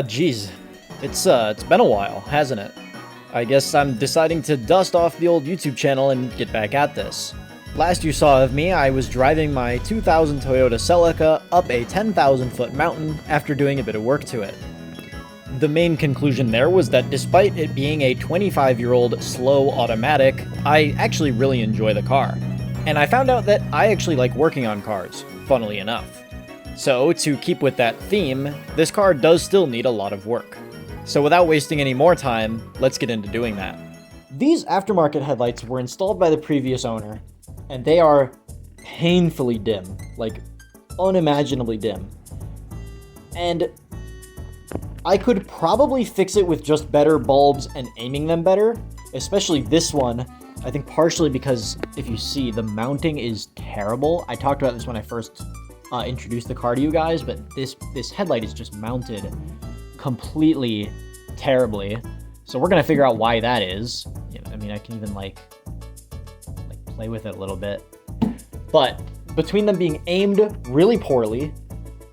Geez. It's been a while, hasn't it? I guess I'm deciding to dust off the old YouTube channel and get back at this. Last you saw of me, I was driving my 2000 Toyota Celica up a 10,000 foot mountain after doing a bit of work to it. The main conclusion there was that despite it being a 25-year-old slow automatic, I actually really enjoy the car. And I found out that I actually like working on cars, funnily enough. So, to keep with that theme, this car does still need a lot of work. So without wasting any more time, let's get into doing that. These aftermarket headlights were installed by the previous owner, and they are painfully dim, like unimaginably dim. And I could probably fix it with just better bulbs and aiming them better, especially this one. I think partially because, if you see, the mounting is terrible. I talked about this when I first introduced the car to you guys, but this headlight is just mounted completely terribly. So we're gonna figure out why that is. I mean, I can even like play with it a little bit. But between them being aimed really poorly,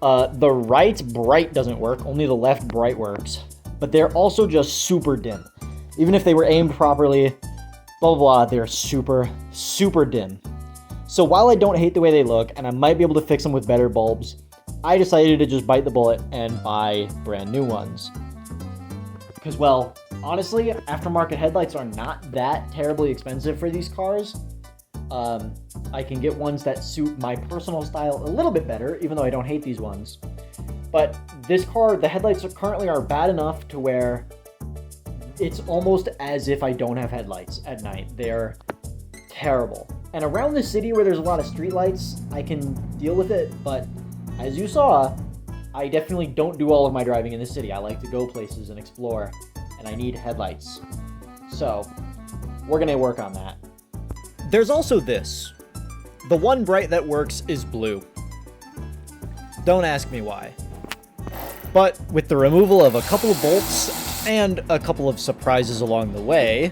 the right bright doesn't work, only the left bright works. But they're also just super dim. Even if they were aimed properly, blah, blah, blah, they're super, super dim. So while I don't hate the way they look, and I might be able to fix them with better bulbs, I decided to just bite the bullet and buy brand new ones. Because, well, honestly, aftermarket headlights are not that terribly expensive for these cars. I can get ones that suit my personal style a little bit better, even though I don't hate these ones. But this car, the headlights currently are bad enough to where it's almost as if I don't have headlights at night. They're terrible. And around the city where there's a lot of streetlights, I can deal with it, but as you saw, I definitely don't do all of my driving in the city. I like to go places and explore, and I need headlights. So, we're gonna work on that. There's also this. The one bright that works is blue. Don't ask me why. But with the removal of a couple of bolts and a couple of surprises along the way...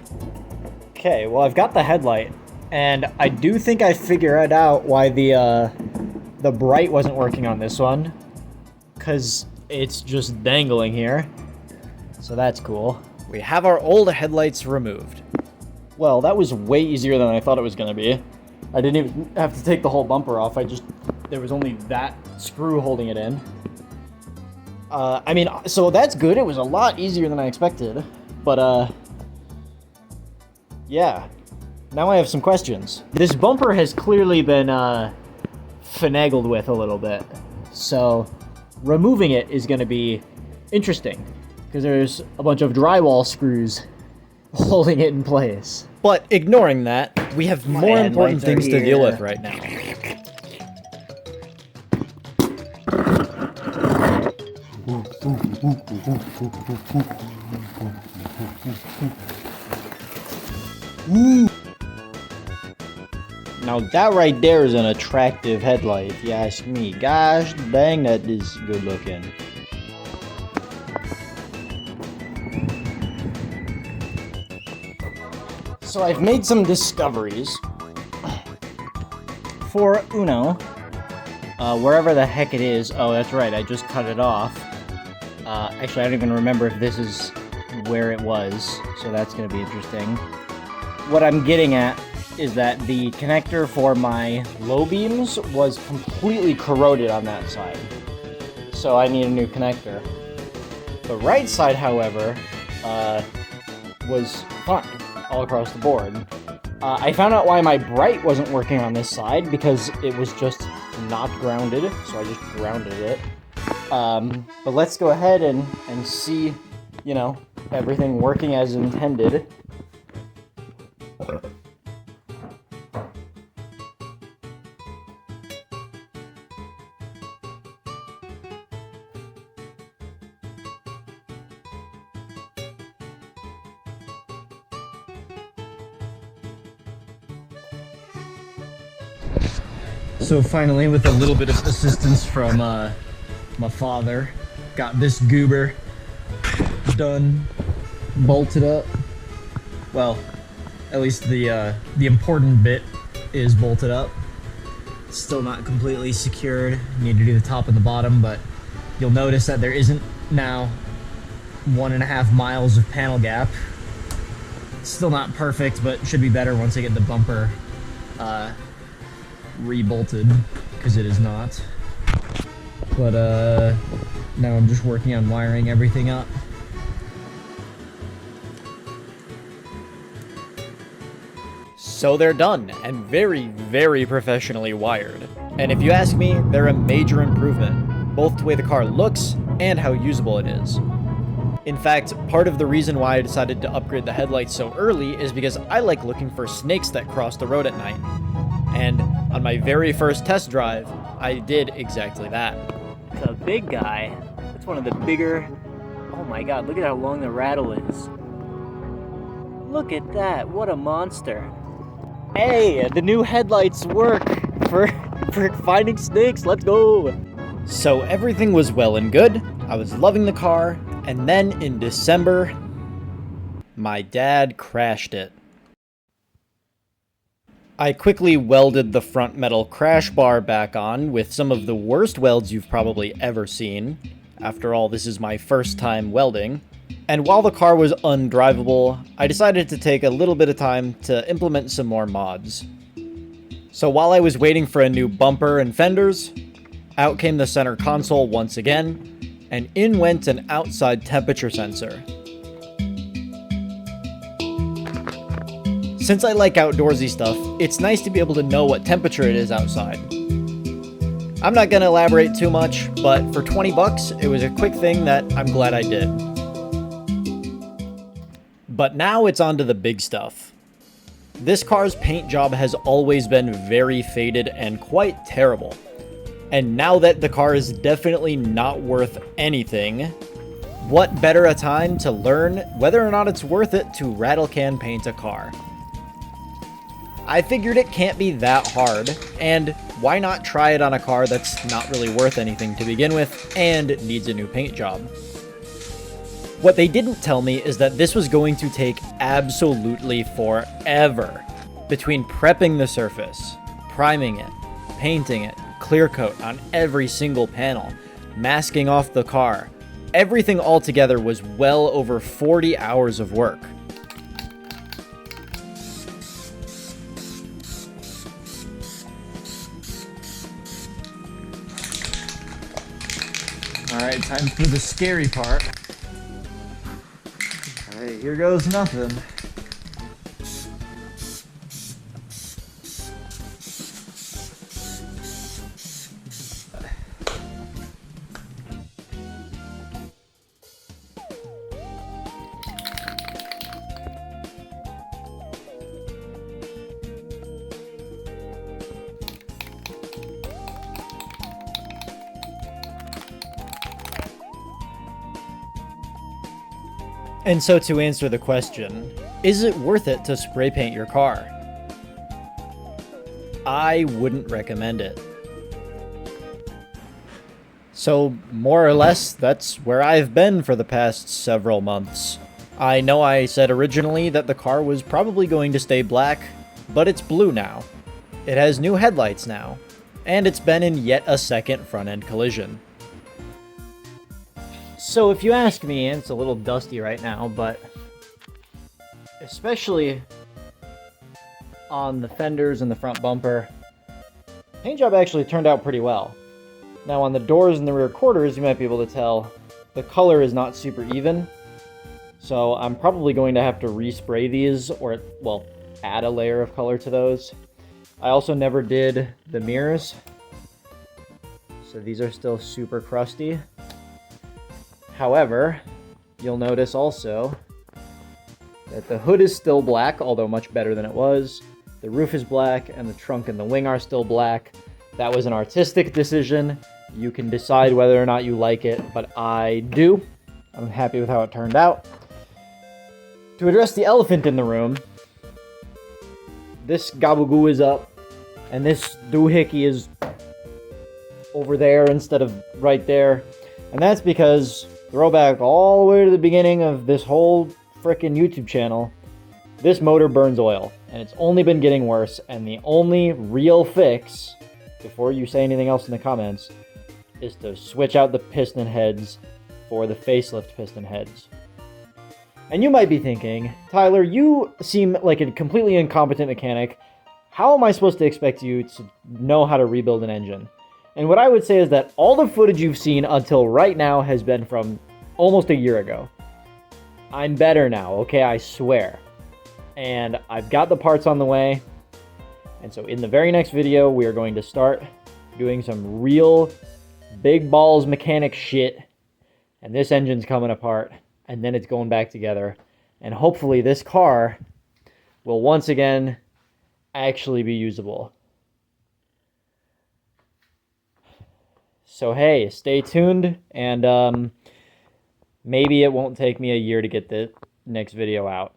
Okay, well, I've got the headlight, and I do think I figured out why the bright wasn't working on this one, because it's just dangling here. So that's cool. We have our old headlights removed. Well, that was way easier than I thought it was going to be. I didn't even have to take the whole bumper off. There was only that screw holding it in. I mean, so that's good. It was a lot easier than I expected. But, yeah. Now I have some questions. This bumper has clearly been, finagled with a little bit. So, removing it is going to be interesting. Because there's a bunch of drywall screws holding it in place. But ignoring that, we have more important things to deal with right now. Now that right there is an attractive headlight, if you ask me. Gosh dang, that is good looking. So I've made some discoveries for Uno, wherever the heck it is. Oh, that's right, I just cut it off. Actually, I don't even remember if this is where it was, so that's going to be interesting. What I'm getting at is that the connector for my low beams was completely corroded on that side, so I need a new connector. The right side, however, was fine all across the board. I found out why my bright wasn't working on this side, because it was just not grounded, so I just grounded it. But let's go ahead and see, everything working as intended. So finally, with a little bit of assistance from my father, got this goober done, bolted up. Well, at least the important bit is bolted up. Still not completely secured. Need to do the top and the bottom, but you'll notice that there isn't Now, 1.5 miles of panel gap. Still not perfect, but should be better once I get the bumper rebolted, because it is not. But now I'm just working on wiring everything up. So they're done, and very, very professionally wired. And if you ask me, they're a major improvement, both the way the car looks and how usable it is. In fact, part of the reason why I decided to upgrade the headlights so early is because I like looking for snakes that cross the road at night. And on my very first test drive, I did exactly that. It's a big guy. It's one of the bigger... Oh my god, look at how long the rattle is. Look at that, what a monster. Hey, the new headlights work for finding snakes, let's go! So everything was well and good, I was loving the car, and then in December, my dad crashed it. I quickly welded the front metal crash bar back on with some of the worst welds you've probably ever seen. After all, this is my first time welding. And while the car was undrivable, I decided to take a little bit of time to implement some more mods. So while I was waiting for a new bumper and fenders, out came the center console once again, and in went an outside temperature sensor. Since I like outdoorsy stuff, it's nice to be able to know what temperature it is outside. I'm not gonna elaborate too much, but for 20 bucks, it was a quick thing that I'm glad I did. But now it's on to the big stuff. This car's paint job has always been very faded and quite terrible. And now that the car is definitely not worth anything, what better a time to learn whether or not it's worth it to rattle can paint a car? I figured it can't be that hard, and why not try it on a car that's not really worth anything to begin with and needs a new paint job? What they didn't tell me is that this was going to take absolutely forever. Between prepping the surface, priming it, painting it, clear coat on every single panel, masking off the car, everything all together was well over 40 hours of work. Alright, time for the scary part. Alright, here goes nothing. And so to answer the question, is it worth it to spray paint your car? I wouldn't recommend it. So more or less, that's where I've been for the past several months. I know I said originally that the car was probably going to stay black, but it's blue now. It has new headlights now, and it's been in yet a second front-end collision. So if you ask me, it's a little dusty right now, but especially on the fenders and the front bumper, paint job actually turned out pretty well. Now on the doors and the rear quarters, you might be able to tell the color is not super even. So I'm probably going to have to respray these or, well, add a layer of color to those. I also never did the mirrors. So these are still super crusty. However, you'll notice also that the hood is still black, although much better than it was. The roof is black, and the trunk and the wing are still black. That was an artistic decision. You can decide whether or not you like it, but I do. I'm happy with how it turned out. To address the elephant in the room, this gabagoo is up, and this doohickey is over there instead of right there. And that's because, throwback all the way to the beginning of this whole frickin' YouTube channel, this motor burns oil, and it's only been getting worse, and the only real fix, before you say anything else in the comments, is to switch out the piston heads for the facelift piston heads. And you might be thinking, Tyler, you seem like a completely incompetent mechanic. How am I supposed to expect you to know how to rebuild an engine? And what I would say is that all the footage you've seen until right now has been from almost a year ago. I'm better now, okay? I swear. And I've got the parts on the way. And so in the very next video, we are going to start doing some real big balls mechanic shit. And this engine's coming apart. And then it's going back together. And hopefully this car will once again actually be usable. So hey, stay tuned, and maybe it won't take me a year to get the next video out.